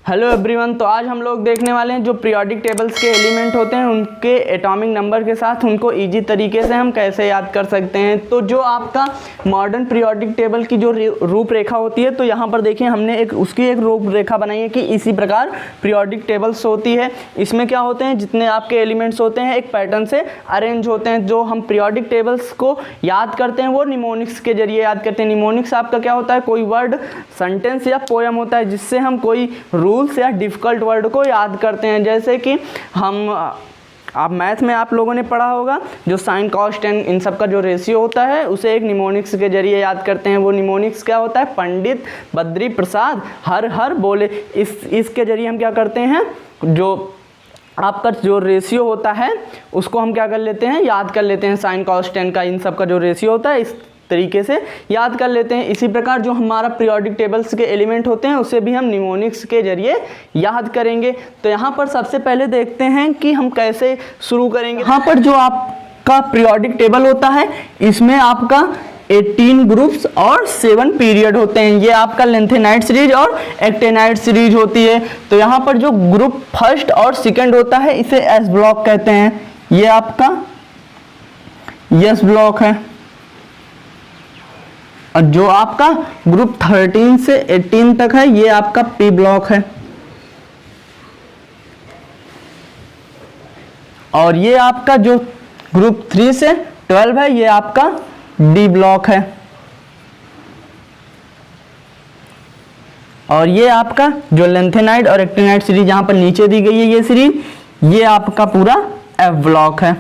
Hello everyone. तो आज हम लोग देखने वाले हैं जो पीरियोडिक टेबल्स के एलिमेंट होते हैं उनके एटॉमिक नंबर के साथ उनको इजी तरीके से हम कैसे याद कर सकते हैं। तो जो आपका मॉडर्न पीरियोडिक टेबल की जो रूपरेखा होती है, तो यहाँ पर देखिए हमने उसकी एक रूपरेखा बनाई है कि इसी प्रकार पीरियोडिक टेबल्स होती है। इसमें क्या होते हैं, जितने आपके एलिमेंट्स होते हैं एक पैटर्न से अरेंज होते हैं। जो हम पीरियोडिक टेबल्स को याद करते हैं वो निमोनिक्स के जरिए याद करते हैं। निमोनिक्स आपका क्या होता है, कोई वर्ड, सेंटेंस या पोएम होता है जिससे हम कोई रूल्स या डिफ़िकल्ट वर्ड को याद करते हैं। जैसे कि आप मैथ में आप लोगों ने पढ़ा होगा जो साइन कॉस टेन इन सब का जो रेशियो होता है उसे एक निमोनिक्स के जरिए याद करते हैं। वो निमोनिक्स क्या होता है, पंडित बद्री प्रसाद हर हर बोले। इसके जरिए हम क्या करते हैं, जो आपका जो रेशियो होता है उसको हम क्या कर लेते हैं, याद कर लेते हैं। साइन कॉस टेन का इन सब का जो रेशियो होता है इस तरीके से याद कर लेते हैं। इसी प्रकार जो हमारा पीरियोडिक टेबल्स के एलिमेंट होते हैं उसे भी हम निमोनिक्स के जरिए याद करेंगे। तो यहाँ पर सबसे पहले देखते हैं कि हम कैसे शुरू करेंगे। यहाँ पर जो आपका पीरियोडिक टेबल होता है इसमें आपका 18 ग्रुप्स और 7 पीरियड होते हैं। ये आपका लेंथेनाइड सीरीज और एक्टेनाइड सीरीज होती है। तो यहाँ पर जो ग्रुप फर्स्ट और सेकंड होता है इसे एस ब्लॉक कहते हैं। ये आपका एस ब्लॉक है। और जो आपका ग्रुप 13 से 18 तक है ये आपका पी ब्लॉक है। और ये आपका जो ग्रुप 3 से 12 है ये आपका डी ब्लॉक है। और ये आपका जो लेंथेनाइड और एक्टिनाइड सीरीज यहाँ पर नीचे दी गई है ये सीरीज, ये आपका पूरा एफ ब्लॉक है।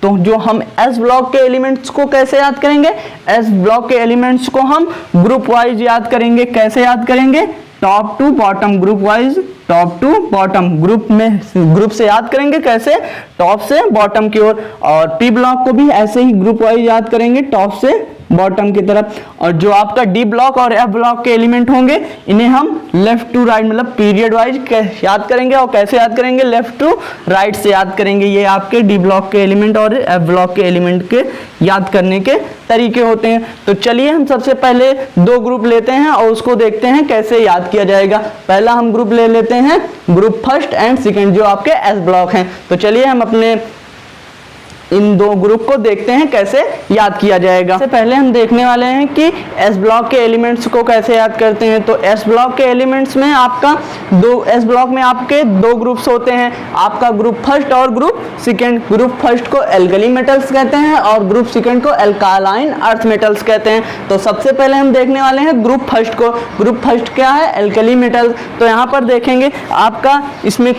तो जो हम एस ब्लॉक के एलिमेंट्स को कैसे याद करेंगे, एस ब्लॉक के एलिमेंट्स को हम ग्रुप वाइज याद करेंगे। कैसे याद करेंगे, top to bottom, group wise top to bottom, group से याद करेंगे। कैसे, टॉप से बॉटम की ओर। और पी ब्लॉक को भी ऐसे ही ग्रुप वाइज याद करेंगे, टॉप से बॉटम की तरफ। और जो आपका डी ब्लॉक और एफ ब्लॉक के एलिमेंट होंगे इन्हें हम लेफ्ट टू राइट मतलब पीरियड वाइज याद करेंगे। और कैसे याद करेंगे, लेफ्ट टू राइट से याद करेंगे। ये आपके डी ब्लॉक के एलिमेंट और एफ ब्लॉक के एलिमेंट के याद करने के तरीके होते हैं। तो चलिए हम सबसे पहले 2 ग्रुप लेते हैं और उसको देखते हैं कैसे याद किया जाएगा। पहला हम ग्रुप ले लेते हैं ग्रुप फर्स्ट एंड सेकंड जो आपके एस ब्लॉक हैं। तो चलिए हम अपने इन 2 ग्रुप को देखते हैं कैसे याद किया जाएगा। सबसे पहले हम देखने वाले हैं कि एस ब्लॉक के एलिमेंट्स को कैसे याद करते हैं। तो एस ब्लॉक के एलिमेंट्स में आपका एस ब्लॉक में आपके 2 ग्रुप्स होते हैं, आपका ग्रुप फर्स्ट और ग्रुप सेकंड। ग्रुप फर्स्ट को एल्कली मेटल्स कहते हैं और ग्रुप सेकंड को एल्कालाइन अर्थ मेटल्स कहते हैं। तो सबसे पहले हम देखने वाले हैं ग्रुप फर्स्ट को। ग्रुप फर्स्ट क्या है, एल्कली मेटल। तो यहाँ पर देखेंगे आपका इसमें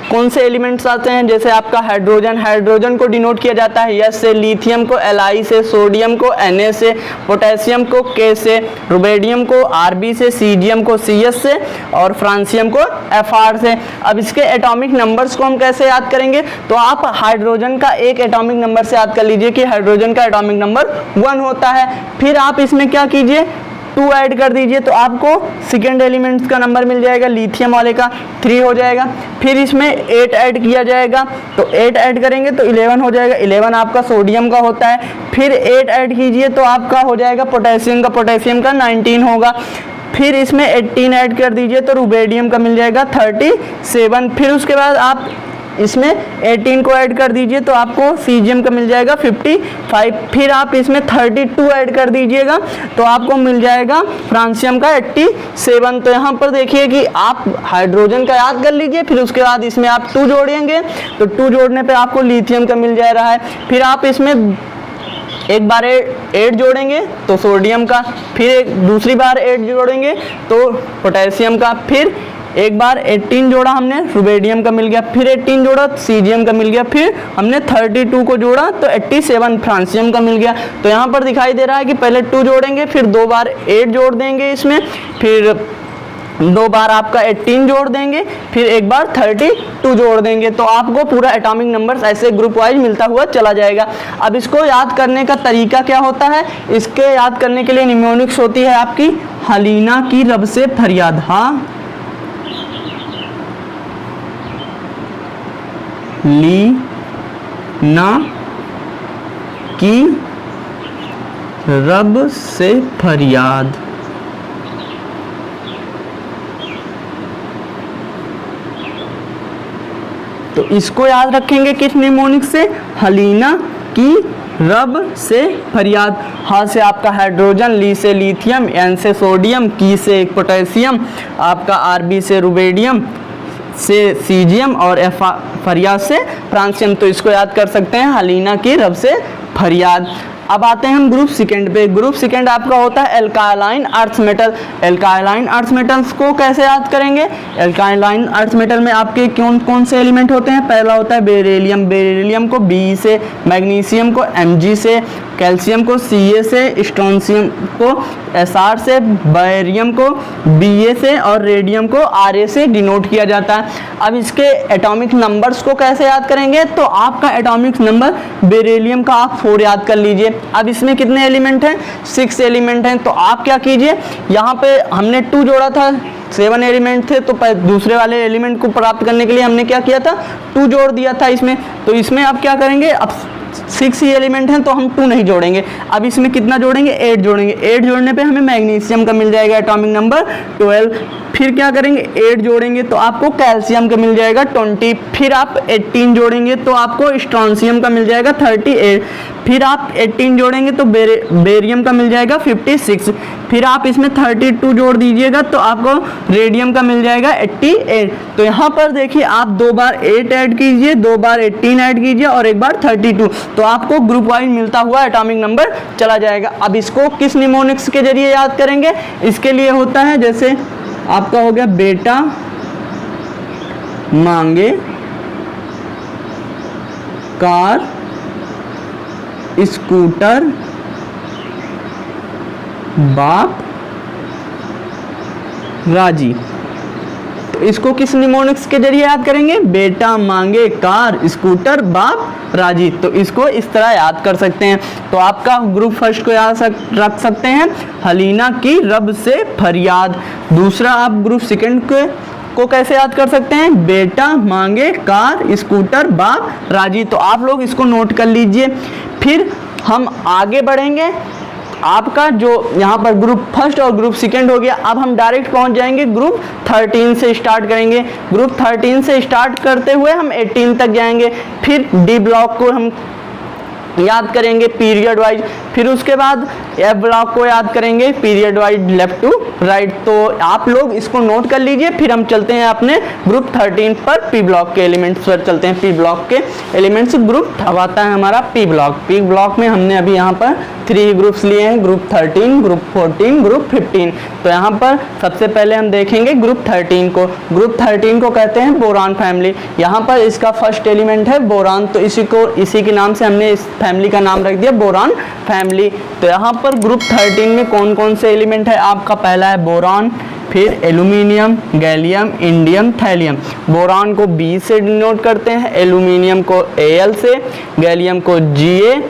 कौन से एलिमेंट्स आते हैं। जैसे आपका हाइड्रोजन को डिनोट किया जाता है एस से, लिथियम को Li से, सोडियम को Na से, पोटेशियम को K से, रुबेडियम को Rb से, सीजियम को Cs से और फ्रांसियम को Fr से। अब इसके एटॉमिक नंबर्स को हम कैसे याद करेंगे, तो आप हाइड्रोजन का एक एटॉमिक नंबर से याद कर लीजिए कि हाइड्रोजन का एटॉमिक नंबर 1 होता है। फिर आप इसमें क्या कीजिए, 2 ऐड कर दीजिए तो आपको सेकेंड एलिमेंट्स का नंबर मिल जाएगा, लिथियम वाले का 3 हो जाएगा। फिर इसमें 8 ऐड किया जाएगा तो 8 ऐड करेंगे तो 11 हो जाएगा। 11 आपका सोडियम का होता है। फिर 8 ऐड कीजिए तो आपका हो जाएगा पोटेशियम का 19 होगा। फिर इसमें 18 ऐड कर दीजिए तो रुबेडियम का मिल जाएगा 37। फिर उसके बाद आप इसमें 18 को ऐड कर दीजिए तो आपको सीजियम का मिल जाएगा 55। फिर आप इसमें 32 ऐड कर दीजिएगा तो आपको मिल जाएगा फ्रांसियम का 87। तो यहाँ पर देखिए कि आप हाइड्रोजन का याद कर लीजिए, फिर उसके बाद इसमें आप 2 जोड़ेंगे तो 2 जोड़ने पे आपको लिथियम का मिल जा रहा है। फिर आप इसमें एक बार 8 जोड़ेंगे तो सोडियम का, फिर दूसरी बार 8 जोड़ेंगे तो पोटेशियम का, फिर एक बार 18 जोड़ा हमने रुबेडियम का मिल गया, फिर 18 जोड़ा सीजियम का मिल गया, फिर हमने 32 को जोड़ा तो 87 फ्रांसियम का मिल गया। तो यहाँ पर दिखाई दे रहा है कि पहले 2 जोड़ेंगे, फिर 2 बार 8 जोड़ देंगे इसमें, फिर 2 बार आपका 18 जोड़ देंगे, फिर एक बार 32 जोड़ देंगे। तो आपको पूरा एटॉमिक नंबर्स ऐसे ग्रुप वाइज मिलता हुआ चला जाएगा। अब इसको याद करने का तरीका क्या होता है, इसके याद करने के लिए निमोनिक्स होती है आपकी हलीना की रब से फरियाद। हाँ, ली ना की रब से फरियाद। तो इसको याद रखेंगे किस निमोनिक से, हलीना की रब से फरियाद। हा से आपका हाइड्रोजन, ली से लिथियम, एन से सोडियम, की से पोटेशियम, आपका आरबी से रुबेडियम, से सीजियम और एफ फरियाद से फ्रांसियम। तो इसको याद कर सकते हैं हलीना की रब से फरियाद। अब आते हैं हम ग्रुप सेकंड पे। ग्रुप सेकंड आपका होता है alkaline earth metal. Alkaline earth metals को कैसे याद करेंगे? एल्कालाइन अर्थ मेटल में आपके कौन कौन से एलिमेंट होते हैं? पहला होता है बेरिलियम, बेरिलियम को बी से, मैग्नीशियम को Mg से, कैल्शियम को Ca से, स्ट्रोंशियम को Sr से, बैरियम को Ba से और रेडियम को Ra से डिनोट किया जाता है। अब इसके एटॉमिक नंबर्स को कैसे याद करेंगे? तो आपका एटॉमिक नंबर बेरिलियम का आप 4 याद कर लीजिए। अब इसमें कितने एलिमेंट हैं? 6 एलिमेंट हैं। तो आप क्या कीजिए, यहाँ पे हमने 2 जोड़ा था, 7 एलिमेंट थे, तो दूसरे वाले एलिमेंट को प्राप्त करने के लिए हमने क्या किया था, 2 जोड़ दिया था इसमें। तो इसमें आप क्या करेंगे, अब 6 ही एलिमेंट हैं तो हम 2 नहीं जोड़ेंगे। अब इसमें कितना जोड़ेंगे? 8 जोड़ेंगे। 8 जोड़ने पे हमें मैग्नीशियम का मिल जाएगा एटॉमिक नंबर 12। फिर क्या करेंगे, 8 जोड़ेंगे तो आपको कैल्शियम का मिल जाएगा 20। फिर आप 18 जोड़ेंगे तो आपको स्ट्रोंशियम का मिल जाएगा 38। फिर आप 18 जोड़ेंगे तो बेरियम का मिल जाएगा 56। फिर आप इसमें 32 जोड़ दीजिएगा तो आपको रेडियम का मिल जाएगा 88। तो यहाँ पर देखिए आप 2 बार 8 ऐड कीजिए, 2 बार 18 ऐड कीजिए और 1 बार 32, तो आपको ग्रुप वाइज मिलता हुआ एटॉमिक नंबर चला जाएगा। अब इसको किस निमोनिक्स के जरिए याद करेंगे? इसके लिए होता है, जैसे आपका हो गया बेटा मांगे कार स्कूटर बाप राजी। तो इसको किस निमोनिक्स के जरिए याद करेंगे? बेटा मांगे कार स्कूटर बाप राजी। तो इसको इस तरह याद कर सकते हैं। तो आपका ग्रुप फर्स्ट को याद रख सकते हैं हलीना की रब से फरियाद। दूसरा आप ग्रुप सेकंड को कैसे याद कर सकते हैं? बेटा मांगे कार स्कूटर बाप राजी। तो आप लोग इसको नोट कर लीजिए। फिर हम आगे बढ़ेंगे। आपका जो यहाँ पर ग्रुप फर्स्ट और ग्रुप सेकंड हो गया, अब हम डायरेक्ट पहुँच जाएंगे ग्रुप 13 से स्टार्ट करेंगे। ग्रुप 13 से स्टार्ट करते हुए हम 18 तक जाएंगे। फिर डी ब्लॉक को हम याद करेंगे पीरियड वाइज। फिर उसके बाद एफ ब्लॉक को याद करेंगे period wise left to right. तो आप लोग इसको नोट कर लीजिए। फिर हम चलते हैं अपने ग्रुप 13 पर, पी ब्लॉक के एलिमेंट्स पर चलते हैं। पी ब्लॉक के एलिमेंट्स ग्रुप अब आता है हमारा पी ब्लॉक। पी ब्लॉक में हमने अभी यहाँ पर 3 ग्रुप्स लिए हैं, ग्रुप 13, ग्रुप 14, ग्रुप 15। तो यहाँ पर सबसे पहले हम देखेंगे ग्रुप 13 को। ग्रुप 13 को कहते हैं बोरान फैमिली। यहाँ पर इसका फर्स्ट एलिमेंट है बोरान, तो इसी के नाम से हमने इस फैमिली का नाम रख दिया बोरान फैमिली। तो यहाँ पर ग्रुप 13 में कौन कौन से एलिमेंट है? आपका पहला है बोरान, फिर aluminium, gallium, indium, thallium. Boron को बी से डिनोट करते हैं, एल्यूमिनियम को Al से, गैलियम को Ga,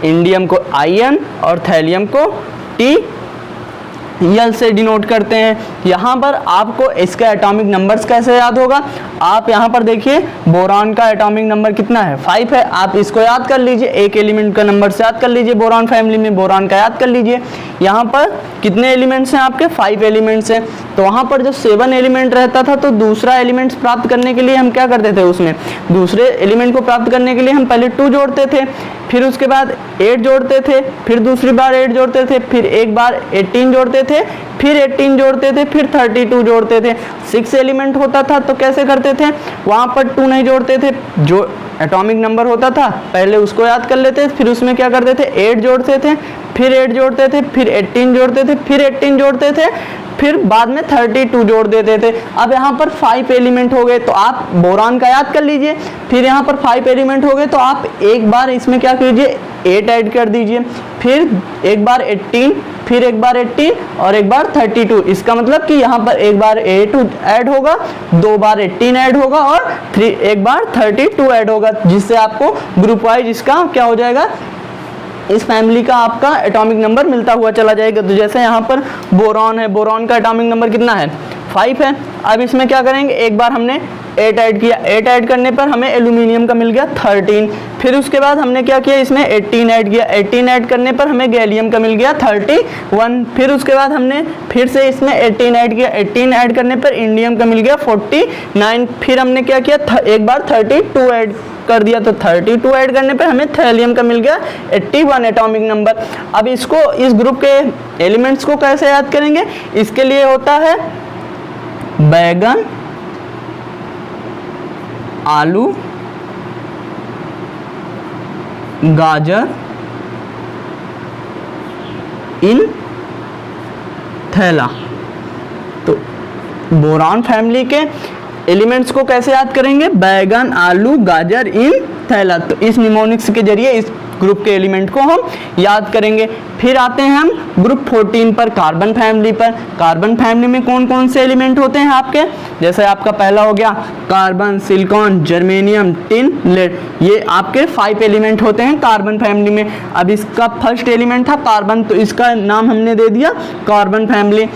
इंडियम को आयन और थैलियम को Tl से डिनोट करते हैं। यहाँ पर आपको इसका एटॉमिक नंबर्स कैसे याद होगा? आप यहाँ पर देखिए बोरान का एटॉमिक नंबर कितना है? 5 है। आप इसको याद कर लीजिए, एक एलिमेंट का नंबर से याद कर लीजिए। बोरान फैमिली में बोरान का याद कर लीजिए। यहाँ पर कितने एलिमेंट्स हैं आपके? 5 एलिमेंट्स हैं। तो वहाँ पर जो 7 एलिमेंट रहता था, तो दूसरा एलिमेंट्स प्राप्त करने के लिए हम क्या करते थे? उसमें दूसरे एलिमेंट को प्राप्त करने के लिए हम पहले 2 जोड़ते थे, फिर उसके बाद 8 जोड़ते थे, फिर दूसरी बार 8 जोड़ते थे, फिर एक बार 18 जोड़ते थे, फिर 18 जोड़ते थे, फिर 32 जोड़ते थे। 6 एलिमेंट होता था तो कैसे करते थे? वहाँ पर 2 नहीं जोड़ते थे, जो एटॉमिक नंबर होता था पहले उसको याद कर लेते, फिर उसमें क्या करते थे? 8 जोड़ते थे, फिर 8 जोड़ते थे, फिर 18 जोड़ते थे, फिर 18 जोड़ते थे, फिर बाद में 32 जोड़ देते थे। अब यहाँ पर 5 एलिमेंट हो गए, तो आप बोरान का याद कर लीजिए। फिर यहाँ पर 5 एलिमेंट हो गए तो आप एक बार इसमें क्या कीजिए? 8 ऐड कर दीजिए, फिर एक बार 18, फिर एक बार 18 और एक बार 32। इसका मतलब कि यहाँ पर एक बार 8 ऐड होगा, 2 बार 18 ऐड होगा और एक बार 32 ऐड होगा, जिससे आपको ग्रुप वाइज इसका क्या हो जाएगा? इस फैमिली का आपका एटॉमिक नंबर मिलता हुआ चला जाएगा। तो जैसे यहाँ पर बोरॉन है, बोरॉन का एटॉमिक नंबर कितना है? 5 है। अब इसमें क्या करेंगे? एक बार हमने 8 ऐड किया, 8 ऐड करने पर हमें एल्यूमिनियम का मिल गया 13। फिर उसके बाद हमने क्या किया, इसमें 18 ऐड किया, 18 ऐड करने पर हमें गैलियम का मिल गया 31। फिर उसके बाद हमने फिर से इसमें 18 ऐड किया, 18 ऐड करने पर इंडियम का मिल गया 49। फिर हमने क्या किया, एक बार 32 ऐड कर दिया, तो 32 ऐड करने पे हमें थैलियम का मिल गया 81 एटॉमिक नंबर। अब इसको, इस ग्रुप के एलिमेंट्स को कैसे याद करेंगे, इसके लिए होता है बैगन, आलू, गाजर इन थैला। तो बोरान फैमिली के एलिमेंट्स को कैसे याद करेंगे, बैगन, आलू, गाजर इन थैला। तो इस निमोनिक्स के जरिए इस ग्रुप के एलिमेंट को हम याद करेंगे। फिर आते हैं हम ग्रुप 14 पर, कार्बन फैमिली पर। कार्बन फैमिली में कौन कौन से एलिमेंट होते हैं आपके, जैसे आपका पहला हो गया carbon, silicon, germanium, tin, lead. ये आपके 5 एलिमेंट होते हैं कार्बन फैमिली में। अब इसका फर्स्ट एलिमेंट था कार्बन, तो इसका नाम हमने दे दिया कार्बन फैमिली।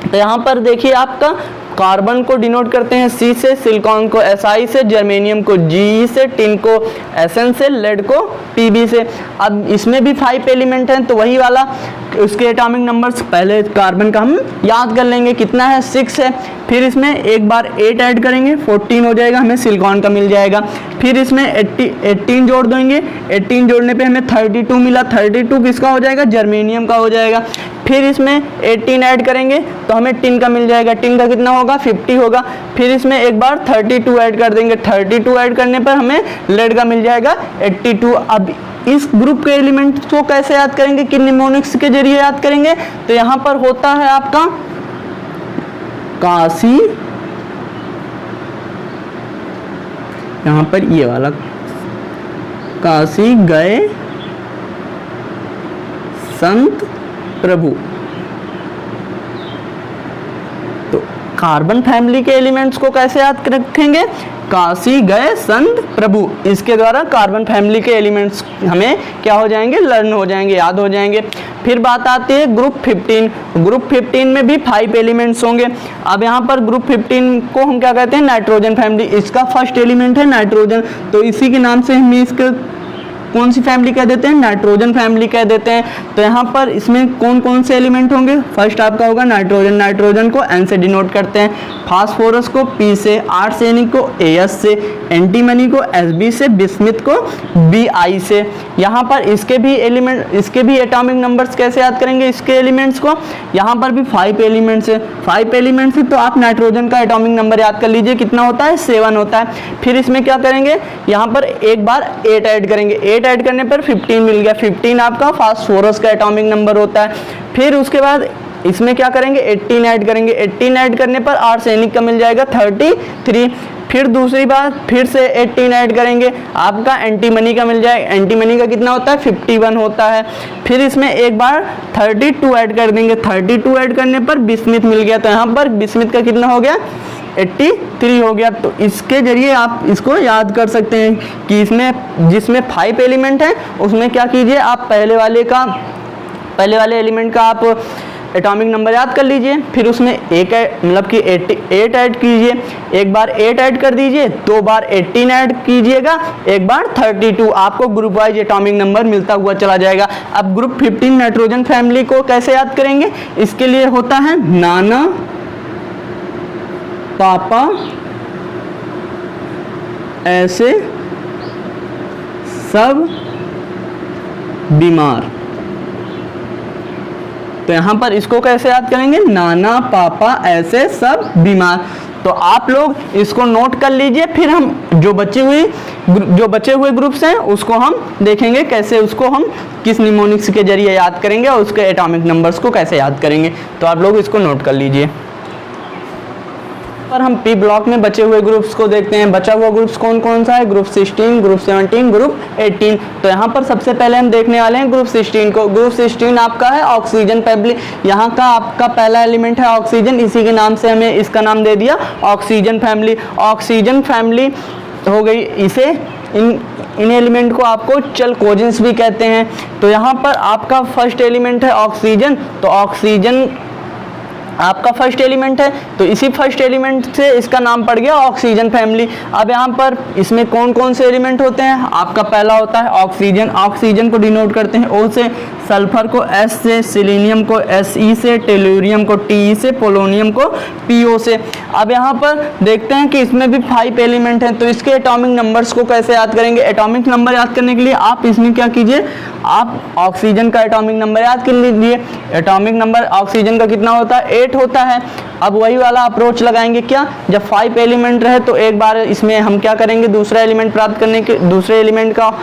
तो यहाँ पर देखिए आपका कार्बन को डिनोट करते हैं C से, सिलिकॉन को Si से, जर्मेनियम को Ge से, टिन को Sn से, लेड को Pb से। अब इसमें भी 5 एलिमेंट हैं, तो वही वाला उसके एटॉमिक नंबर्स पहले कार्बन का हम याद कर लेंगे, कितना है 6 है। फिर इसमें एक बार 8 ऐड करेंगे 14 हो जाएगा, हमें सिलिकॉन का मिल जाएगा। फिर इसमें 18 जोड़ देंगे, 18 जोड़ने पे हमें 32 मिला, 32 किसका हो जाएगा, जर्मेनियम का हो जाएगा। फिर इसमें 18 ऐड करेंगे तो हमें टिन का मिल जाएगा, टिन का कितना होगा 50 होगा। फिर इसमें एक बार 32 ऐड कर देंगे, 32 ऐड करने पर हमें लेड का मिल जाएगा 82। अब इस ग्रुप के एलिमेंट्स को कैसे याद करेंगे, किन निमोनिक्स के जरिए याद करेंगे, तो यहाँ पर होता है आपका काशी, यहाँ पर ये वाला काशी गए संत प्रभु। तो कार्बन फैमिली के एलिमेंट्स को कैसे याद रखेंगे, काशी गए संत प्रभु। इसके द्वारा कार्बन फैमिली के एलिमेंट्स हमें क्या हो जाएंगे, लर्न हो जाएंगे, याद हो जाएंगे। फिर बात आती है ग्रुप 15। ग्रुप 15 में भी 5 एलिमेंट्स होंगे। अब यहाँ पर ग्रुप 15 को हम क्या कहते हैं, नाइट्रोजन फैमिली। इसका फर्स्ट एलिमेंट है नाइट्रोजन, तो इसी के नाम से हम इसके कौन सी फैमिली कह देते हैं, नाइट्रोजन फैमिली कह देते हैं। तो यहाँ पर इसमें कौन कौन से एलिमेंट होंगे, फर्स्ट आपका होगा नाइट्रोजन, नाइट्रोजन को N से डिनोट करते हैं, फास्फोरस को P से, आर्सेनिक को AS से, एंटीमनी को Sb से, बिस्मिथ को Bi से। यहाँ पर इसके भी एलिमेंट, इसके भी एटॉमिक नंबर्स कैसे याद करेंगे इसके एलिमेंट्स को, यहाँ पर भी 5 एलिमेंट्स है, 5 एलिमेंट्स है, तो आप नाइट्रोजन का एटॉमिक नंबर याद कर लीजिए, कितना होता है 7 होता है। फिर इसमें क्या करेंगे, यहाँ पर एक बार 8 ऐड करेंगे, 8 ऐड करने पर 15 मिल गया, 15 आपका फास्फोरस का एटॉमिक नंबर होता है। फिर उसके बाद इसमें क्या करेंगे, 18 ऐड करेंगे, 18 ऐड करने पर आर्सेनिक का मिल जाएगा 33। फिर दूसरी बार फिर से 18 ऐड करेंगे, आपका एंटीमनी का मिल जाएगा, एंटीमनी का कितना होता है 51 होता है। फिर इसमें एक बार 32 ऐड कर देंगे, 32 ऐड करने पर बिस्मिथ मिल गया, तो यहाँ पर बिस्मिथ का कितना हो गया 83 हो गया। तो इसके जरिए आप इसको याद कर सकते हैं कि इसमें जिसमें 5 एलिमेंट हैं उसमें क्या कीजिए, आप पहले वाले एलिमेंट का आप एटॉमिक नंबर याद कर लीजिए, फिर उसमें एक मतलब कि 8 ऐड कीजिए, एक बार 8 ऐड कर दीजिए, 2 बार 18 ऐड कीजिएगा, एक बार 32, आपको ग्रुप वाइज एटॉमिक नंबर मिलता हुआ चला जाएगा। अब ग्रुप 15 नाइट्रोजन फैमिली को कैसे याद करेंगे, इसके लिए होता है नाना, पापा, ऐसे सब बीमार। तो यहां पर इसको कैसे याद करेंगे, नाना, पापा, ऐसे सब बीमार। तो आप लोग इसको नोट कर लीजिए, फिर हम जो बचे हुए ग्रुप्स हैं उसको हम देखेंगे कैसे उसको हम किस निमोनिक्स के जरिए याद करेंगे और उसके एटॉमिक नंबर्स को कैसे याद करेंगे। तो आप लोग इसको नोट कर लीजिए। पर हम पी ब्लॉक में बचे हुए ग्रुप्स को देखते हैं। बचा हुआ ग्रुप्स कौन कौन सा है, ग्रुप 16, ग्रुप 17, ग्रुप 18। तो यहाँ पर सबसे पहले हम देखने वाले हैं ग्रुप 16 को। ग्रुप 16 आपका है ऑक्सीजन फैमिली। यहाँ का आपका पहला एलिमेंट है ऑक्सीजन, इसी के नाम से हमें इसका नाम दे दिया ऑक्सीजन फैमिली। ऑक्सीजन फैमिली हो गई, इसे इन एलिमेंट को आपको चलकोजेंस भी कहते हैं। तो यहाँ पर आपका फर्स्ट एलिमेंट है ऑक्सीजन, तो ऑक्सीजन आपका फर्स्ट एलिमेंट है, तो इसी फर्स्ट एलिमेंट से इसका नाम पड़ गया ऑक्सीजन फैमिली। अब यहाँ पर इसमें कौन कौन से एलिमेंट होते हैं, आपका पहला होता है ऑक्सीजन, ऑक्सीजन को डिनोट करते हैं O से, सल्फर को S से, सिलीनियम को Se से, टेलुरियम को Te से, पोलोनियम को Po से। अब यहाँ पर देखते हैं कि इसमें भी 5 एलिमेंट हैं, तो इसके एटॉमिक नंबर्स को कैसे याद करेंगे। एटॉमिक नंबर याद करने के लिए आप इसमें क्या कीजिए, आप ऑक्सीजन का एटॉमिक नंबर याद कर लीजिए। एटॉमिक नंबर ऑक्सीजन का कितना होता है, 8 होता है। अब वही वाला अप्रोच लगाएंगे, क्या, जब 5 एलिमेंट रहे तो एक बार इसमें हम क्या करेंगे, दूसरा एलिमेंट प्राप्त करने के, दूसरे एलिमेंट का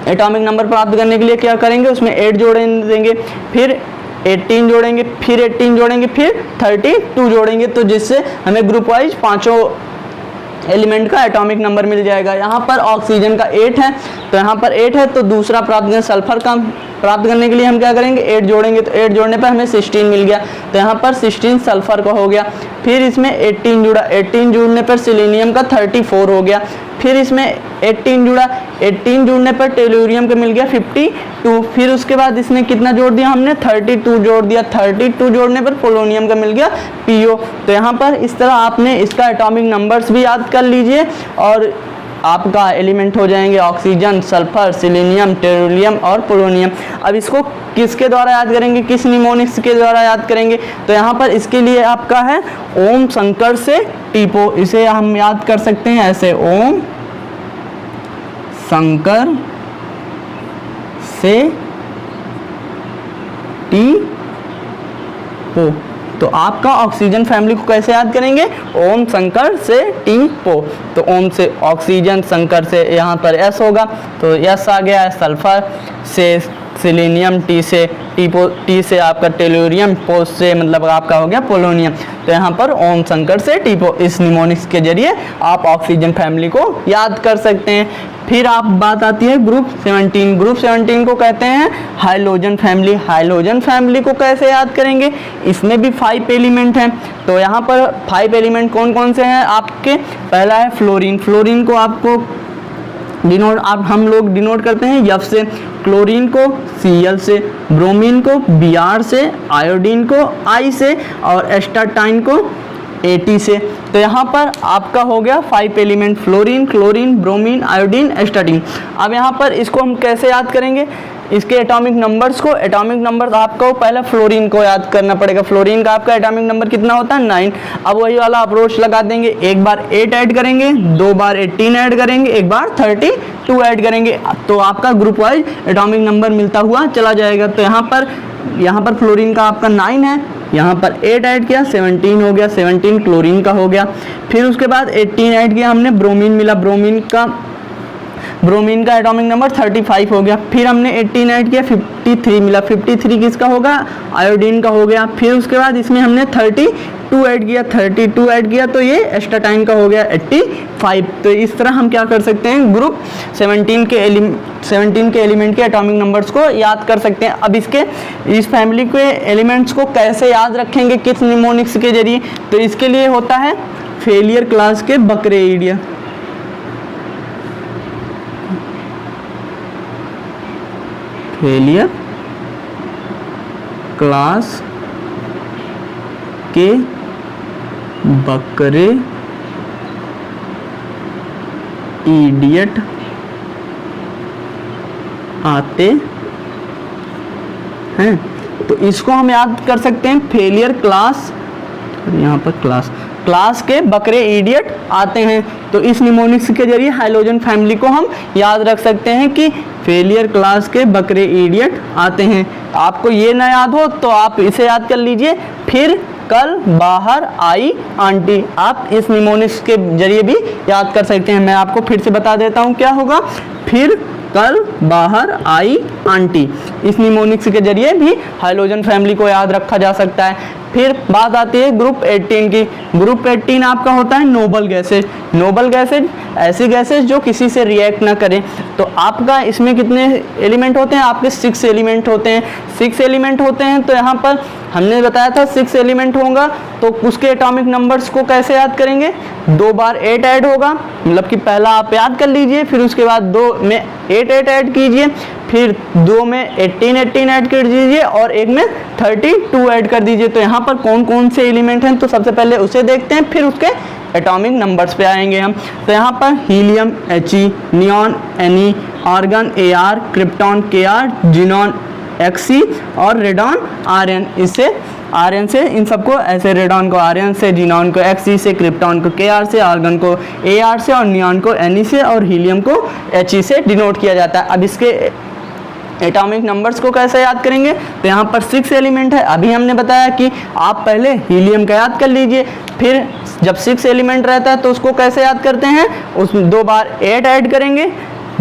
एटॉमिक नंबर प्राप्त करने के लिए क्या करेंगे, उसमें 8 जोड़ देंगे, फिर 18 जोड़ेंगे, फिर 18 जोड़ेंगे, फिर 32 जोड़ेंगे, तो जिससे हमें ग्रुप वाइज पांचों एलिमेंट का एटॉमिक नंबर मिल जाएगा। यहाँ पर ऑक्सीजन का 8 है, तो यहाँ पर 8 है, तो दूसरा प्राप्त करें सल्फर का प्राप्त करने के लिए हम क्या करेंगे, 8 जोड़ेंगे, तो 8 जोड़ने पर हमें 16 मिल गया, तो यहाँ पर 16 सल्फर का हो गया। फिर इसमें 18 जुड़ा, 18 जुड़ने पर सिलीनियम का 34 हो गया। फिर इसमें 18 जुड़ा, 18 जुड़ने पर टेलुरियम का मिल गया 52। फिर उसके बाद इसमें कितना जोड़ दिया हमने, 32 जोड़ दिया, 32 जोड़ने पर पोलोनियम का मिल गया PO। तो यहाँ पर इस तरह आपने इसका एटॉमिक नंबर्स भी याद कर लीजिए और आपका एलिमेंट हो जाएंगे ऑक्सीजन, सल्फर, सिलीनियम, टेलुरियम और पोलोनियम। अब इसको किसके द्वारा याद करेंगे, किस निमोनिक्स के द्वारा याद करेंगे, तो यहाँ पर इसके लिए आपका है ओम शंकर से टीपो। इसे हम याद कर सकते हैं ऐसे, ओम शंकर से टीपो। तो आपका ऑक्सीजन फैमिली को कैसे याद करेंगे, ओम शंकर से टीपो। तो ओम से ऑक्सीजन, शंकर से यहाँ पर S होगा, तो S आ गया है, सल्फर से सिलीनियम, T से टीपो, T से आपका टेलुरियम, पो से मतलब आपका हो गया पोलोनियम। तो यहाँ पर ओम शंकर से टीपो, इस निमोनिक्स के जरिए आप ऑक्सीजन फैमिली को याद कर सकते हैं। फिर आप बात आती है ग्रुप 17। ग्रुप 17 को कहते हैं हाइलोजन फैमिली। हाइलोजन फैमिली को कैसे याद करेंगे, इसमें भी 5 एलिमेंट हैं। तो यहाँ पर 5 एलिमेंट कौन कौन से हैं आपके, पहला है फ्लोरीन। फ्लोरीन को आपको डिनोट, आप हम लोग डिनोट करते हैं F से, क्लोरीन को Cl से, ब्रोमीन को Br से, आयोडीन को I से और एस्टाटाइन को AT से। तो यहाँ पर आपका हो गया 5 element, fluorine, chlorine, bromine, iodine, astatine. अब यहाँ पर इसको हम कैसे याद करेंगे, इसके एटॉमिक नंबर्स को, एटॉमिक नंबर आपको पहले फ्लोरीन को याद करना पड़ेगा। फ्लोरीन का आपका एटॉमिक नंबर कितना होता है, 9। अब वही वाला अप्रोच लगा देंगे, एक बार 8 ऐड करेंगे, 2 बार 18 ऐड करेंगे, एक बार 32 ऐड करेंगे, तो आपका ग्रुप वाइज एटॉमिक नंबर मिलता हुआ चला जाएगा। तो यहाँ पर फ्लोरीन का आपका 9 है, यहाँ पर 8 ऐड किया, 17 हो गया, 17 क्लोरीन का हो गया। फिर उसके बाद 18 ऐड किया हमने, ब्रोमीन मिला, ब्रोमीन का एटॉमिक नंबर 35 हो गया। फिर हमने 18 ऐड किया, 53 मिला, 53 किसका होगा, आयोडीन का हो गया। फिर उसके बाद इसमें हमने 32 ऐड किया, 32 ऐड किया, तो ये एस्टाटाइन का हो गया 85। तो इस तरह हम क्या कर सकते हैं, ग्रुप 17 के एलिमेंट के एटॉमिक नंबर्स को याद कर सकते हैं। अब इस फैमिली के एलिमेंट्स को कैसे याद रखेंगे, किस निमोनिक्स के जरिए, तो इसके लिए होता है फेलियर क्लास के बकरेइडिया। फेलियर क्लास के बकरे इडियट आते हैं, तो इसको हम याद कर सकते हैं फेलियर क्लास, यहाँ पर क्लास के बकरे इडियट आते हैं। तो इस निमोनिक्स के जरिए हाइलोजन फैमिली को हम याद रख सकते हैं कि फेलियर क्लास के बकरे इडियट आते हैं। आपको ये ना याद हो तो आप इसे याद कर लीजिए, फिर कल बाहर आई आंटी, आप इस निमोनिक्स के जरिए भी याद कर सकते हैं। मैं आपको फिर से बता देता हूँ क्या होगा, फिर कल बाहर आई आंटी। इस निमोनिक्स के जरिए भी हाइलोजन फैमिली को याद रखा जा सकता है। फिर बात आती है ग्रुप 18 की। ग्रुप 18 आपका होता है नोबल गैसेज। नोबल गैसेज ऐसी गैसेज जो किसी से रिएक्ट ना करें। तो आपका इसमें कितने एलिमेंट होते हैं, आपके 6 एलिमेंट होते हैं। 6 एलिमेंट होते हैं, तो यहाँ पर हमने बताया था 6 एलिमेंट होगा, तो उसके एटॉमिक नंबर्स को कैसे याद करेंगे, 2 बार 8 ऐड होगा, मतलब कि पहला आप याद कर लीजिए, फिर उसके बाद 2 में 8 ऐड कीजिए, फिर 2 में 18 ऐड कर दीजिए और एक में 32 ऐड कर दीजिए। तो यहाँ पर कौन कौन से एलिमेंट हैं तो सबसे पहले उसे देखते हैं, फिर उसके एटॉमिक नंबर्स पे आएंगे हम। तो यहाँ पर helium He, neon Ne, argon Ar, krypton Kr, xenon Xc और रेडॉन Rn। इससे Rn से इन सबको ऐसे, रेडॉन को Rn से, जिनॉन को Xc से, क्रिप्टॉन को Kr से, आर्गन को Ar से और नियॉन को Ne से और हीलियम को He से डिनोट किया जाता है। अब इसके एटॉमिक नंबर्स को कैसे याद करेंगे, तो यहाँ पर 6 एलिमेंट है। अभी हमने बताया कि आप पहले हीलियम का याद कर लीजिए, फिर जब 6 एलिमेंट रहता है तो उसको कैसे याद करते हैं, उसमें 2 बार 8 ऐड करेंगे,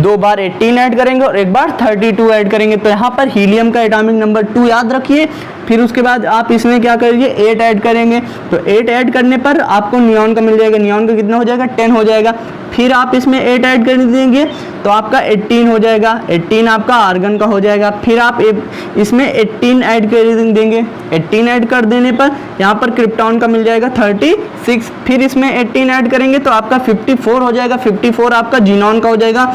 2 बार 18 ऐड करेंगे और 1 बार 32 ऐड करेंगे। तो यहाँ पर हीलियम का एटॉमिक नंबर 2 याद रखिए। फिर उसके बाद आप इसमें क्या करिए, 8 ऐड करेंगे। तो 8 ऐड करने पर आपको नियॉन का मिल जाएगा, नियॉन का कितना हो जाएगा, 10 हो जाएगा। फिर आप इसमें 8 ऐड कर देंगे तो आपका 18 हो जाएगा, 18 आपका आर्गन का हो जाएगा। फिर आप इसमें 18 ऐड कर देंगे, 18 ऐड कर देने पर यहाँ पर क्रिप्टॉन का मिल जाएगा 36। फिर इसमें 18 ऐड करेंगे तो आपका 54 हो जाएगा, 54 आपका जिनॉन का हो जाएगा।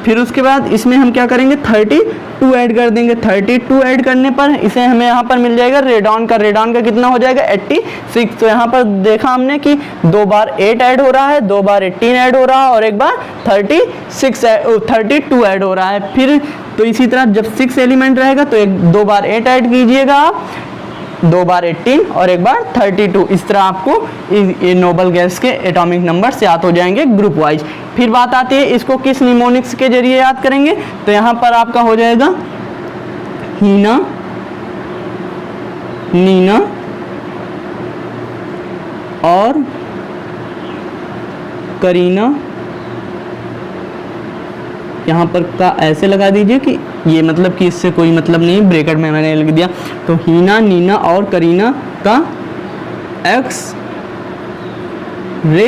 फिर उसके बाद इसमें हम क्या करेंगे, 32 ऐड कर देंगे। 32 ऐड करने पर इसे हमें यहाँ पर मिल जाएगा रेडॉन का, रेडॉन का कितना हो जाएगा, 86। तो यहाँ पर देखा हमने कि 2 बार 8 ऐड हो रहा है, 2 बार 18 ऐड हो रहा है और 1 बार 32 ऐड हो रहा है। फिर तो इसी तरह जब 6 एलिमेंट रहेगा तो 2 बार 8 ऐड कीजिएगा आप, 2 बार 18 और 1 बार 32। इस तरह आपको ये नोबल गैस के एटॉमिक नंबर्स याद हो जाएंगे ग्रुप वाइज। फिर बात आती है इसको किस निमोनिक्स के जरिए याद करेंगे, तो यहाँ पर आपका हो जाएगा हीना, नीना और करीना। यहाँ पर का ऐसे लगा दीजिए कि ये मतलब कि इससे कोई मतलब नहीं, ब्रैकेट में मैंने लिख दिया। तो हीना, नीना और करीना का एक्स रे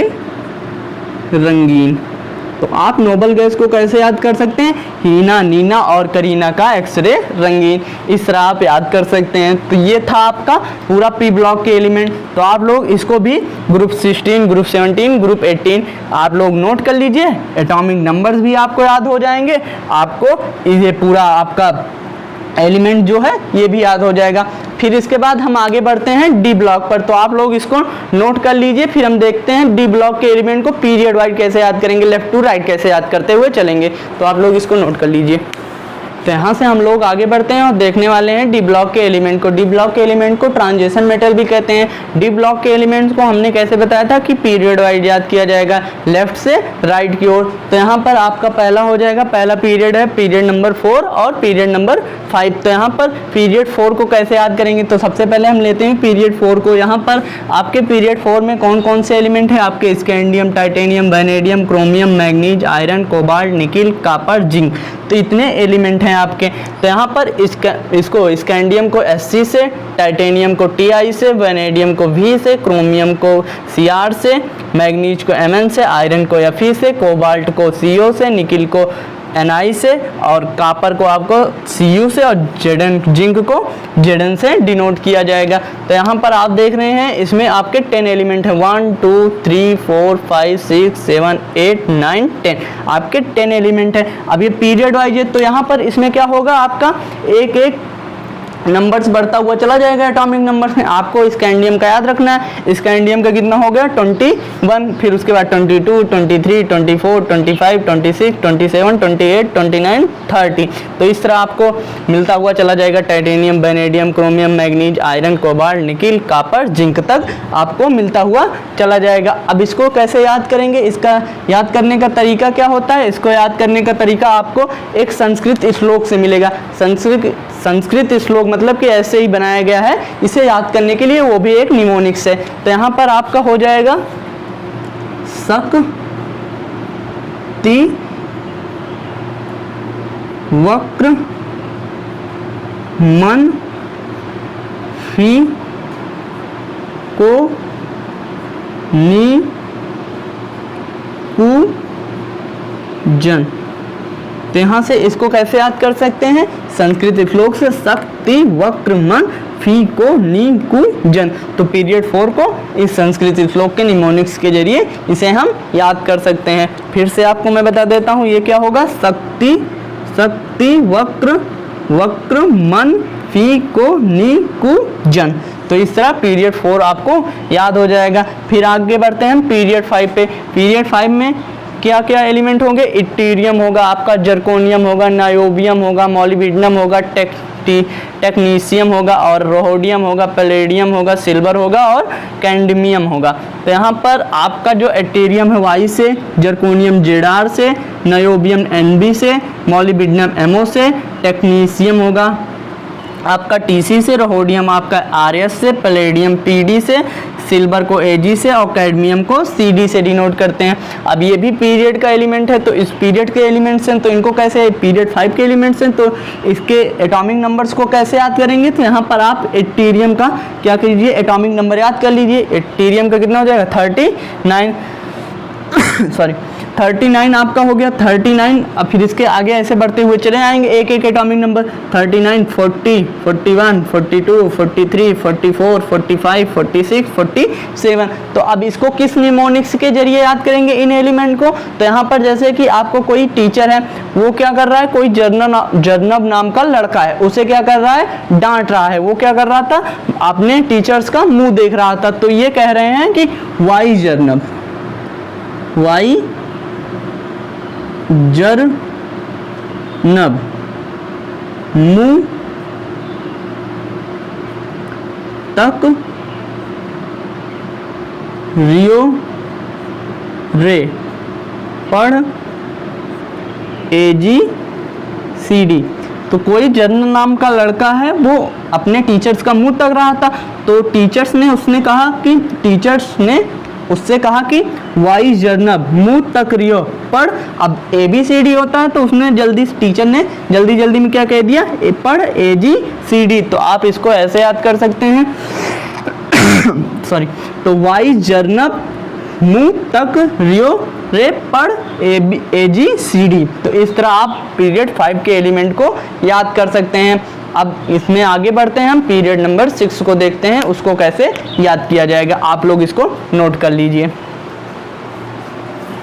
रंगीन। तो आप नोबल गैस को कैसे याद कर सकते हैं, हीना, नीना और करीना का एक्सरे रंगीन, इस तरह आप याद कर सकते हैं। तो ये था आपका पूरा पी ब्लॉक के एलिमेंट। तो आप लोग इसको भी ग्रुप 16, ग्रुप 17, ग्रुप 18 आप लोग नोट कर लीजिए। एटॉमिक नंबर्स भी आपको याद हो जाएंगे, आपको ये पूरा आपका एलिमेंट जो है ये भी याद हो जाएगा। फिर इसके बाद हम आगे बढ़ते हैं डी ब्लॉक पर। तो आप लोग इसको नोट कर लीजिए, फिर हम देखते हैं डी ब्लॉक के एलिमेंट को पीरियड वाइज कैसे याद करेंगे, लेफ्ट टू राइट कैसे याद करते हुए चलेंगे। तो आप लोग इसको नोट कर लीजिए। तो यहाँ से हम लोग आगे बढ़ते हैं और देखने वाले हैं डी ब्लॉक के एलिमेंट को। डी ब्लॉक के एलिमेंट को ट्रांजिशन मेटल भी कहते हैं। डी ब्लॉक के एलिमेंट्स को हमने कैसे बताया था कि पीरियड वाइज याद किया जाएगा, लेफ्ट से राइट की ओर। तो यहाँ पर आपका पहला हो जाएगा, पहला पीरियड है पीरियड नंबर 4 और पीरियड नंबर 5। तो यहाँ पर पीरियड 4 को कैसे याद करेंगे, तो सबसे पहले हम लेते हैं पीरियड 4 को। यहाँ पर आपके पीरियड 4 में कौन कौन से एलिमेंट है, आपके scandium, titanium, vanadium, chromium, manganese, iron, cobalt, nickel, copper, zinc. तो इतने एलिमेंट हैं आपके। तो यहाँ पर इसको स्कैंडियम को Sc से, टाइटेनियम को Ti से, वैनेडियम को V से, क्रोमियम को Cr से, मैग्नीज को Mn से, आयरन को Fe से, कोबाल्ट को Co से, निकिल को Ni से और कॉपर को आपको Cu से और जिंक को Zn से डिनोट किया जाएगा। तो यहाँ पर आप देख रहे हैं इसमें आपके 10 एलिमेंट हैं, 1 2 3 4 5 6 7 8 9 10 आपके 10 एलिमेंट है। अब ये पीरियड वाइज है, तो यहाँ पर इसमें क्या होगा, आपका एक एक नंबर्स बढ़ता हुआ चला जाएगा एटॉमिक नंबर्स में। आपको स्कैंडियम का याद रखना है, स्कैंडियम का कितना हो गया 21, फिर उसके बाद 22, 23, 24, 25, 26, 27, 28, 29, 30। तो इस तरह आपको मिलता हुआ चला जाएगा, titanium, vanadium, chromium, manganese, iron, cobalt, nickel, copper, zinc तक आपको मिलता हुआ चला जाएगा। अब इसको कैसे याद करेंगे, इसका याद करने का तरीका क्या होता है, इसको याद करने का तरीका आपको एक संस्कृत श्लोक से मिलेगा। संस्कृत श्लोक मतलब कि ऐसे ही बनाया गया है, इसे याद करने के लिए वो भी एक निमोनिक्स है। तो यहाँ पर आपका हो जाएगा शक्ति वक्र मन फी को नी कु जन। तो यहाँ से इसको कैसे याद कर सकते हैं, संस्कृत श्लोक से शक्ति वक्र मन फी को नी कु जन। तो पीरियड 4 को इस संस्कृत श्लोक के निमोनिक्स के जरिए इसे हम याद कर सकते हैं। फिर से आपको मैं बता देता हूँ ये क्या होगा, शक्ति शक्ति वक्र वक्र मन फी को नी कु जन। तो इस तरह पीरियड 4 आपको याद हो जाएगा। फिर आगे बढ़ते हैं हम पीरियड 5 पे। पीरियड 5 में क्या क्या एलिमेंट होंगे? इट्टीरियम होगा आपका, जर्कोनियम होगा, नायोबियम होगा, मॉलिब्डेनम होगा, टेक्नीशियम होगा और रोहोडियम होगा, पैलेडियम होगा, सिल्वर होगा और कैडमियम होगा। तो यहाँ पर आपका जो इट्टीरियम है वाई से, जर्कोनियम जेड से, नायोबियम एनबी से, मॉलिब्डेनम एमओ से, टेक्नीशियम होगा आपका टीसी से, रोहोडियम आपका आरएस से, पैलेडियम पीडी से, सिल्वर को एजी से और कैडमियम को सीडी से डिनोट करते हैं। अब ये भी पीरियड का एलिमेंट है, तो इस पीरियड के एलिमेंट्स हैं, तो इनको कैसे, पीरियड 5 के एलिमेंट्स हैं, तो इसके एटॉमिक नंबर्स को कैसे याद करेंगे? तो यहाँ पर आप इट्टीरियम का क्या कीजिए, एटॉमिक नंबर याद कर लीजिए। इट्टीरियम का कितना हो जाएगा? 39 आपका हो गया 39। अब फिर इसके आगे ऐसे बढ़ते हुए चले आएंगे एक एक एटॉमिक नंबर, 39, 40, 41, 42, 43, 44, 45, 46, 47। तो अब इसको किस निमोनिक्स के जरिए याद करेंगे इन एलिमेंट को? तो यहाँ पर जैसे कि आपको कोई टीचर है, वो क्या कर रहा है, कोई जर्नब नाम का लड़का है, उसे क्या कर रहा है, डांट रहा है। वो क्या कर रहा था, अपने टीचर्स का मुंह देख रहा था। तो ये कह रहे हैं कि वाई जर्नब मुंह तक रियो रे पढ़ AGCD। तो कोई जर्नल नाम का लड़का है, वो अपने टीचर्स का मुंह तक रहा था। तो टीचर्स ने उससे कहा कि वाई जर्नब मुंह तक रियो पढ़। अब ABCD होता है, तो उसने टीचर ने जल्दी में क्या कह दिया, पढ़ AGCD। तो आप इसको ऐसे याद कर सकते हैं तो वाई जर्नब मुंह तक रियो रे पढ़ AGCD। तो इस तरह आप पीरियड 5 के एलिमेंट को याद कर सकते हैं। अब इसमें आगे बढ़ते हैं, हम पीरियड नंबर 6 को देखते हैं, उसको कैसे याद किया जाएगा। आप लोग इसको नोट कर लीजिए।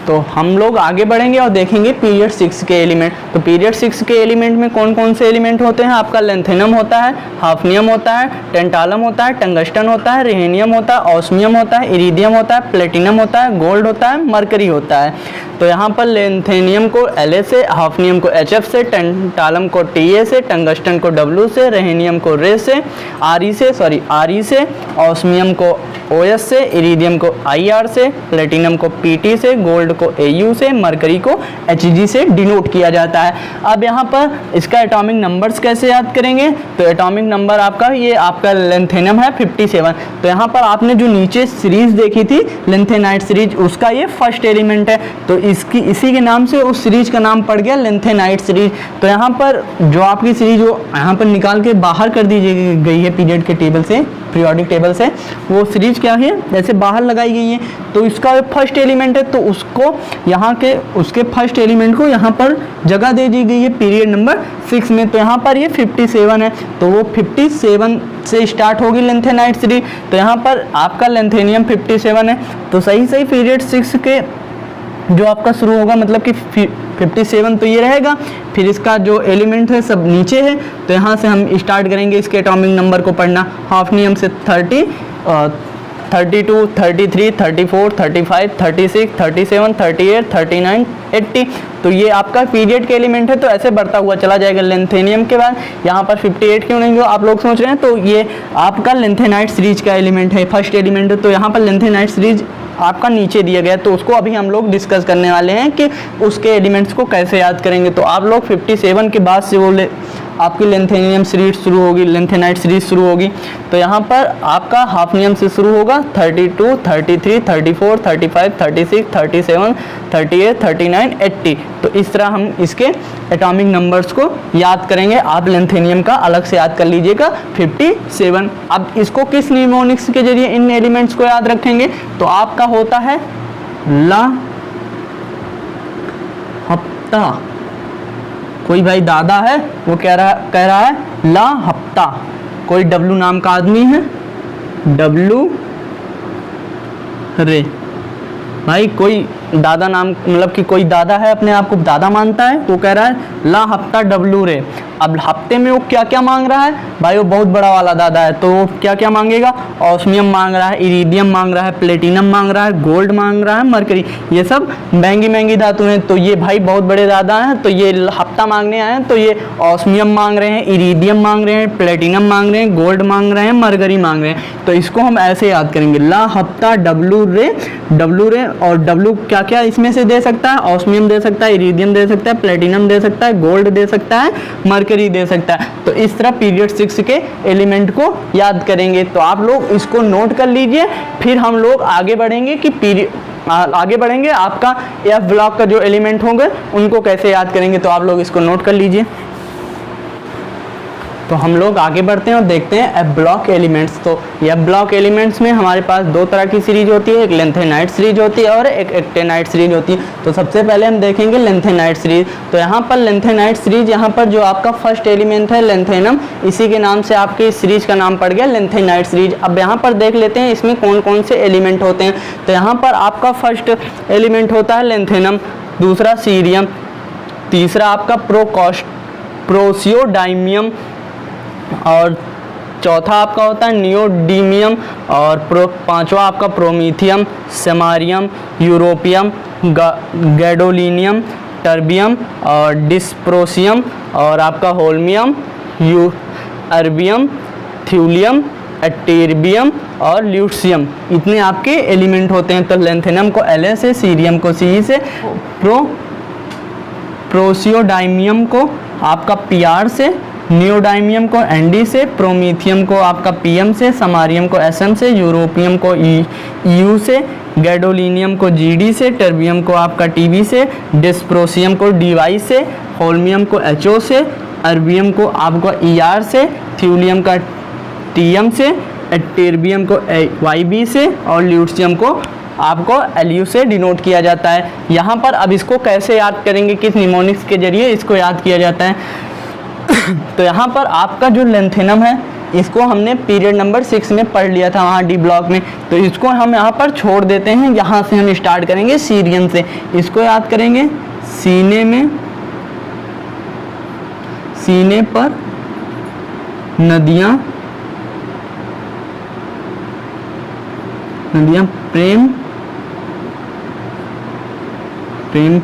तो हम लोग आगे बढ़ेंगे और देखेंगे पीरियड 6 के एलिमेंट। तो पीरियड 6 के एलिमेंट में कौन कौन से एलिमेंट होते हैं? आपका लेंथेनम होता है, हाफनियम होता है, टेंटालम होता है, टंगस्टन होता है, रेहेनियम होता है, ऑस्मियम होता है, इरिडियम होता है, प्लेटिनम होता है, गोल्ड होता है, मरकरी होता है। तो यहाँ पर लेंथेनियम को La से, हाफनियम को HF से, टेंटालम को Ta से, टंगस्टन को W से, रेहेनियम को Re से, Re से, ऑस्मियम को OS से, इरिडियम को IR से, प्लेटिनम को PT से, गोल्ड को Au से, मरकरी को Hg से डिनोट किया जाता है। अब यहाँ पर इसका एटॉमिक नंबर्स कैसे याद करेंगे? तो एटॉमिक नंबर आपका ये आपका लेंथेनम है 57। तो यहाँ पर आपने जो नीचे सीरीज देखी थी लेंथेनाइट सीरीज, उसका ये फर्स्ट एलिमेंट है। तो इसी के नाम से उस सीरीज का नाम पड़ गया लेंथेनाइट सीरीज। तो यहाँ पर जो आपकी सीरीज वो यहाँ पर निकाल के बाहर कर दी गई है पीरियड के टेबल से, पीरियोडिक टेबल से, वो सीरीज क्या है जैसे बाहर लगाई गई है। तो इसका फर्स्ट एलिमेंट है, तो उसको उसके फर्स्ट एलिमेंट को यहाँ पर जगह दे दी गई है पीरियड नंबर 6 में। तो यहाँ पर ये 57 है, तो वो 57 से स्टार्ट होगी लेंथेनाइट सीरीज। तो यहाँ पर आपका लेंथेनियम 57 है। तो सही पीरियड 6 के जो आपका शुरू होगा, मतलब कि 57 तो ये रहेगा। फिर इसका जो एलिमेंट है सब नीचे है, तो यहाँ से हम स्टार्ट करेंगे इसके एटॉमिक नंबर को पढ़ना। हाफनियम से 30, 32, 33, 34, 35, 36, 37, 38, 39, 80। तो ये आपका पीरियड के एलिमेंट है। तो ऐसे बढ़ता हुआ चला जाएगा। लेंथेनियम के बाद यहाँ पर 58 क्यों नहीं हो आप लोग सोच रहे हैं? तो ये आपका लेंथेनाइट सीरीज का एलिमेंट है, फर्स्ट एलिमेंट है। तो यहाँ पर लेंथेनाइट सीरीज आपका नीचे दिया गया है, तो उसको अभी हम लोग डिस्कस करने वाले हैं कि उसके एलिमेंट्स को कैसे याद करेंगे। तो आप लोग 57 के बाद से वो आपकी लेंथेनियम सीरीज शुरू होगी, लेंथेनाइट सीरीज शुरू होगी। तो यहाँ पर आपका हाफनियम से शुरू होगा 32, 33, 34, 35, 36, 37, 38, 39, 80। तो इस तरह हम इसके एटॉमिक नंबर्स को याद करेंगे। आप लेंथेनियम का अलग से याद कर लीजिएगा 57। अब इसको किस निमोनिक्स के जरिए इन एलिमेंट्स को याद रखेंगे? तो आपका होता है ला हफ्ता। कोई भाई दादा है, वो कह रहा है ला हफ्ता। कोई W नाम का आदमी है, W रे। भाई कोई दादा नाम, मतलब कि कोई दादा है अपने आप को दादा मानता है, वो कह रहा है ला हफ्ता डब्लू रे। अब हफ्ते में वो क्या क्या मांग रहा है भाई, वो बहुत बड़ा वाला दादा है, तो वो क्या क्या मांगेगा, ऑस्मियम मांग रहा है, इरिडियम मांग रहा है, प्लेटिनम मांग रहा है, गोल्ड मांग रहा है, मरकरी, ये सब महंगी महंगी धातु हैं। तो ये भाई बहुत बड़े दादा हैं, तो ये हफ्ता मांगने आए हैं, तो ये ऑस्मियम मांग रहे हैं, इरिडियम मांग रहे हैं, प्लेटिनम मांग रहे हैं, गोल्ड मांग रहे हैं, मरकरी मांग रहे हैं। तो इसको हम ऐसे याद करेंगे, ला हफ्ता डब्लू रे, और डब्लू क्या क्या इसमें से दे सकता है, ऑस्मियम दे सकता है, इरिडियम दे सकता है, प्लेटिनम दे सकता है, गोल्ड दे सकता है, मरकरी दे सकता है। तो इस तरह पीरियड 6 के एलिमेंट को याद करेंगे। तो आप लोग इसको नोट कर लीजिए, फिर हम लोग आगे बढ़ेंगे कि आपका एफ ब्लॉक का जो एलिमेंट होंगे उनको कैसे याद करेंगे। तो आप लोग इसको नोट कर लीजिए। तो हम लोग आगे बढ़ते हैं और देखते हैं एफ ब्लॉक एलिमेंट्स। तो एफ ब्लॉक एलिमेंट्स में हमारे पास दो तरह की सीरीज होती है, एक लेंथेनाइट सीरीज होती है और एक एक्टेनाइट सीरीज होती है। तो सबसे पहले हम देखेंगे लेंथेनाइट सीरीज। तो यहाँ पर लेंथेनाइट सीरीज, यहाँ पर जो आपका फर्स्ट एलिमेंट है लेंथेनम, इसी के नाम से आपके इस सीरीज का नाम पड़ गया लेंथेनाइट सीरीज। अब यहाँ पर देख लेते हैं इसमें कौन कौन से एलिमेंट होते हैं। तो यहाँ पर आपका फर्स्ट एलिमेंट होता है लेंथेनम, दूसरा सीरियम, तीसरा आपका प्रोसियोडाइमियम, और चौथा आपका होता है नियोडीमियम, और पांचवा आपका प्रोमीथियम, सेमारियम, यूरोपियम, गैडोलिनियम, टर्बियम और डिस्प्रोसियम, और आपका होल्मियम, अर्बियम, थ्यूलियम, एटेरबियम और ल्यूसियम। इतने आपके एलिमेंट होते हैं। तो लेंथेनम को L से, सीरियम को C से, प्रोसियोडाइमियम को आपका PR से, नियोडाइमियम को ND से, प्रोमीथियम को आपका PM से, समारियम को SM से, यूरोपियम को EU से, गैडोलिनियम को GD से, टर्बियम को आपका TB से, डिस्प्रोसियम को DY से, होल्मियम को HO से, अर्बियम को आपको ER से, थ्यूलियम का TM से, एटेरबियम को YB से, और ल्यूसियम को आपको LU से डिनोट किया जाता है। यहाँ पर अब इसको कैसे याद करेंगे, किस निमोनिक्स के जरिए इसको याद किया जाता है। तो यहाँ पर आपका जो लेंथेनम है, इसको हमने पीरियड नंबर 6 में पढ़ लिया था वहाँ डी ब्लॉक में, तो इसको हम यहाँ पर छोड़ देते हैं। यहाँ से हम स्टार्ट करेंगे सीरियम से। इसको याद करेंगे, सीने पर नदियाँ प्रेम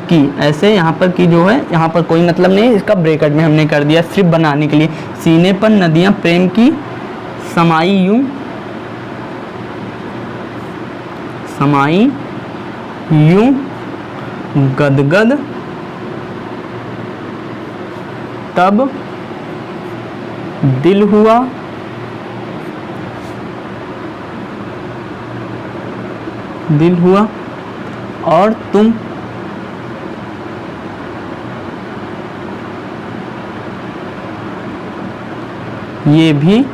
की, ऐसे यहाँ पर की जो है, यहाँ पर कोई मतलब नहीं है, इसका ब्रैकेट में हमने कर दिया सिर्फ बनाने के लिए। सीने पर नदियाँ प्रेम की समाई यूं गदगद तब दिल हुआ और तुम ये भी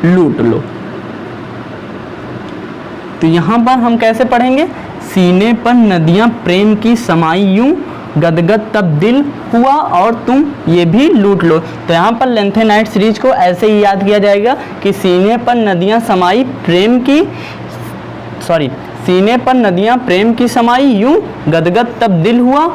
लूट लो। तो यहां पर हम कैसे पढ़ेंगे, सीने पर नदियां प्रेम की समाई यूं गदगद तब दिल हुआ और तुम ये भी लूट लो। तो यहाँ पर लेंथेनाइट सीरीज को ऐसे ही याद किया जाएगा कि सीने पर नदियां प्रेम की समाई यूं गदगद तब दिल हुआ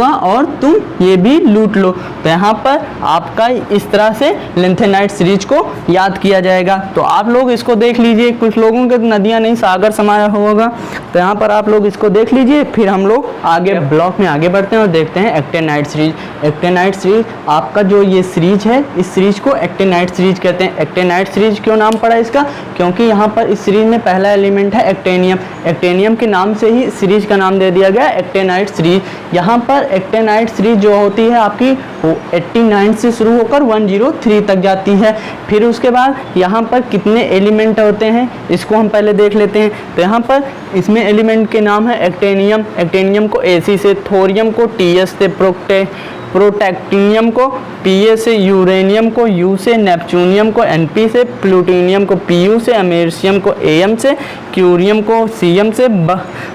और तुम ये भी लूट लो। तो यहाँ पर आपका इस तरह से लेंथेनाइट सीरीज को याद किया जाएगा। तो आप लोग इसको देख लीजिए, कुछ लोगों के नदियाँ नहीं सागर समाया होगा, तो यहाँ पर आप लोग इसको देख लीजिए। फिर हम लोग आगे ब्लॉक में आगे बढ़ते हैं और देखते हैं एक्टेनाइट सीरीज। एक्टेनाइट सीरीज आपका जो ये सीरीज है, इस सीरीज को एक्टेनाइट सीरीज कहते हैं। एक्टेनाइट सीरीज क्यों नाम पड़ा इसका, क्योंकि यहाँ पर इस सीरीज में पहला एलिमेंट है एक्टेनियम। एक्टेनियम के नाम से ही सीरीज का नाम दे दिया गया एक्टेनाइट सीरीज। यहाँ पर एक्टेनाइट सीरीज जो होती है आपकी वो 89 से शुरू होकर 103 तक जाती है। फिर उसके बाद यहाँ पर कितने एलिमेंट होते हैं इसको हम पहले देख लेते हैं। तो यहाँ पर इसमें एलिमेंट के नाम है एक्टेनियम। एक्टेनियम को AC से, थोरियम को TS से, प्रोटैक्टिनियम को Pa से, यूरेनियम को U से, नेपच्यूनियम को NP से, प्लूटोनियम को Pu से, अमेरिशियम को Am से, क्यूरियम को Cm से,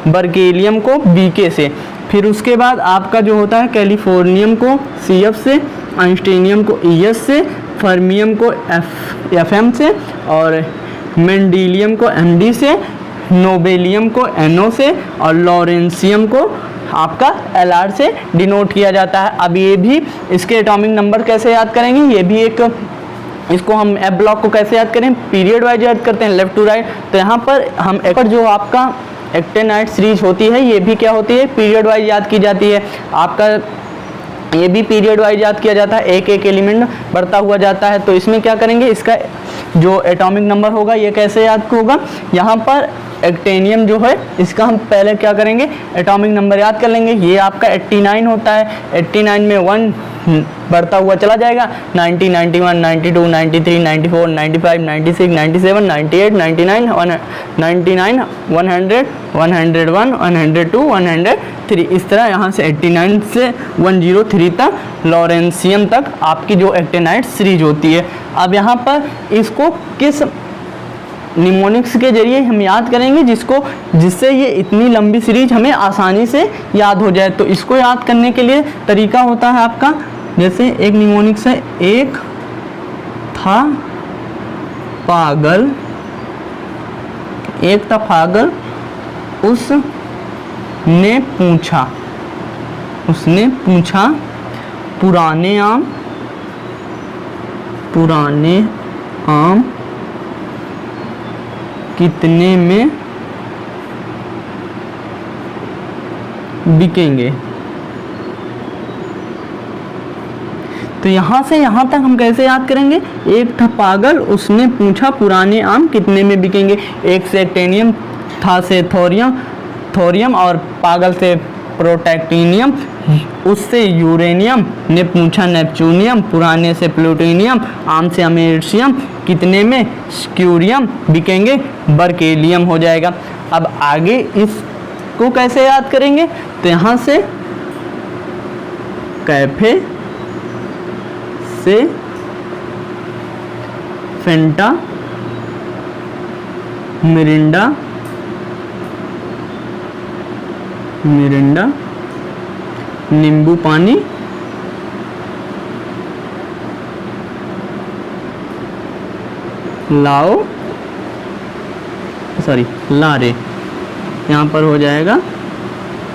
बर्केलियम को Bk से। फिर उसके बाद आपका जो होता है कैलिफोर्नियम को CF से, आइंस्टीनियम को ES से, फर्मियम को FM से, और मेंडिलियम को MD से, नोबेलियम को NO से और लॉरेंसियम को आपका LR से डिनोट किया जाता है। अब ये भी इसके एटॉमिक नंबर कैसे याद करेंगे, ये भी एक, इसको हम F ब्लॉक को कैसे याद करें, पीरियड वाइज याद करते हैं, लेफ्ट टू राइट। तो यहाँ पर हम एक जो आपका एक्टेनाइड सीरीज होती है ये भी क्या होती है, पीरियड वाइज याद की जाती है। आपका ये भी पीरियड वाइज याद किया जाता है, एक एक एलिमेंट बढ़ता हुआ जाता है। तो इसमें क्या करेंगे, इसका जो एटॉमिक नंबर होगा ये कैसे याद होगा, यहाँ पर एक्टेनियम जो है इसका हम पहले क्या करेंगे, एटॉमिक नंबर याद कर लेंगे। ये आपका 89 होता है, 89 में 1 बढ़ता हुआ चला जाएगा, 90, 91, 92, 93, 94, 95, 96, 97, 98, 99, 99, 100, 101, 102, 103, इस तरह यहाँ से 89 से 103 तक लॉरेंसियम तक आपकी जो एक्टेनाइड सीरीज होती है। अब यहाँ पर इसको किस निमोनिक्स के जरिए हम याद करेंगे, जिससे ये इतनी लंबी सीरीज हमें आसानी से याद हो जाए। तो इसको याद करने के लिए तरीका होता है आपका, जैसे एक निमोनिक्स है, एक था पागल, एक था पागल, उसने पूछा पुराने आम कितने में बिकेंगे। तो यहाँ से यहाँ तक हम कैसे याद करेंगे, एक था पागल, उसने पूछा पुराने आम कितने में बिकेंगे। एक से एक्टेनियम, था से थोरियम और पागल से प्रोटैक्टिनियम, उससे यूरेनियम, ने पूछा नेपच्यूनियम, पुराने से प्लूटोनियम, आम से अमेरिशियम, कितने में स्क्यूरियम बिकेंगे, बर्केलियम हो जाएगा। अब आगे इसको कैसे याद करेंगे, तो यहाँ से कैफे से फेंटा, मिरिंडा, नींबू पानी, लारे, यहाँ पर हो जाएगा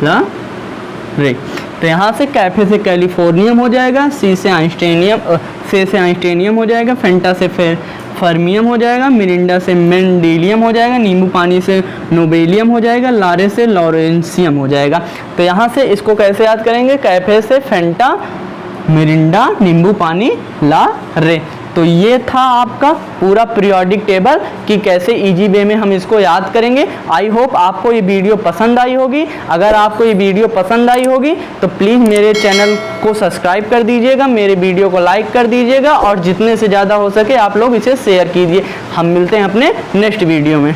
लारे। तो यहाँ से कैफे से कैलिफोर्नियम हो जाएगा, सी से आइंस्टाइनियम हो जाएगा, फेंटा से फर्मियम हो जाएगा, मिरिंडा से मेंडेलियम हो जाएगा, नींबू पानी से नोबेलियम हो जाएगा, लारे से लॉरेंसियम हो जाएगा। तो यहाँ से इसको कैसे याद करेंगे, कैफे से फेंटा, मिरिंडा, नींबू पानी, लारे। तो ये था आपका पूरा पीरियोडिक टेबल कि कैसे इजी वे में हम इसको याद करेंगे। आई होप आपको ये वीडियो पसंद आई होगी। अगर आपको ये वीडियो पसंद आई होगी तो प्लीज़ मेरे चैनल को सब्सक्राइब कर दीजिएगा, मेरे वीडियो को लाइक कर दीजिएगा और जितने से ज़्यादा हो सके आप लोग इसे शेयर कीजिए। हम मिलते हैं अपने नेक्स्ट वीडियो में।